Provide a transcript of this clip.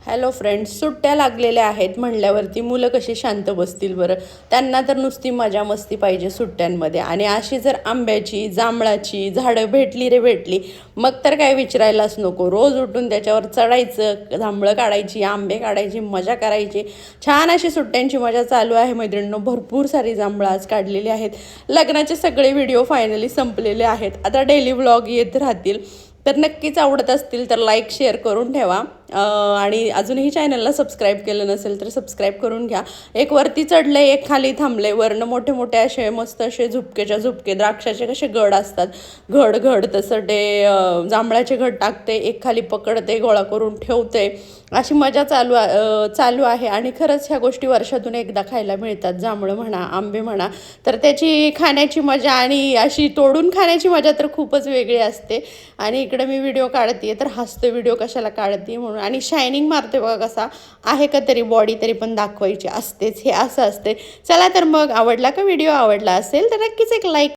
Hello friends, सुट्ट्या लागलेल्या आहेत म्हणल्यावरती मुलं कशी शांत बसतील बरं. त्यांना तर नुसती मजा मस्ती पाहिजे सुट्ट्यांमध्ये. आणि अशी जर आंब्याची जांभळाची झाडं भेटली रे भेटली, मग तर काय विचारायलाच नको. रोज उठून त्याच्यावर चढायचं, जांभळं काढायची, आंबे काढायची, मजा करायची. छान अशी सुट्ट्यांची मजा चालू आहे मैत्रिणींनो. भरपूर सारी जांभळं आज काढलेली आहेत. लग्नाचे सगळे व्हिडिओ फायनली संपलेले आहेत. आता डेली व्लॉग येत राहतील. तर नक्कीच आवडत असतील तर लाईक शेअर करून ठेवा. आणि अजूनही चॅनलला सबस्क्राईब केलं नसेल तर सबस्क्राईब करून घ्या. एक वरती चढले, एक खाली थांबले. वरनं मोठे मोठे असे मस्त असे झुपकेच्या झुपके द्राक्षाचे कसे घड असतात, घड घड तसं ते जांभळाचे घड टाकते, एक खाली पकडते, गोळा करून ठेवते. अशी मजा चालू आहे. आणि खरंच ह्या गोष्टी वर्षातून एकदा खायला मिळतात. जांभळं म्हणा, आंबे म्हणा, तर त्याची खाण्याची मजा आणि अशी तोडून खाण्याची मजा तर खूपच वेगळी असते. आणि इकडे मी व्हिडिओ काढते तर हसते, व्हिडिओ कशाला काढते म्हणून. आणि शायनिंग मारते बघा कसा आहे का तरी बॉडी, तरी पण दाखवायची असतेच, हे असं असते. चला तर मग आवडला का व्हिडिओ, आवडला असेल तर नक्कीच एक लाईक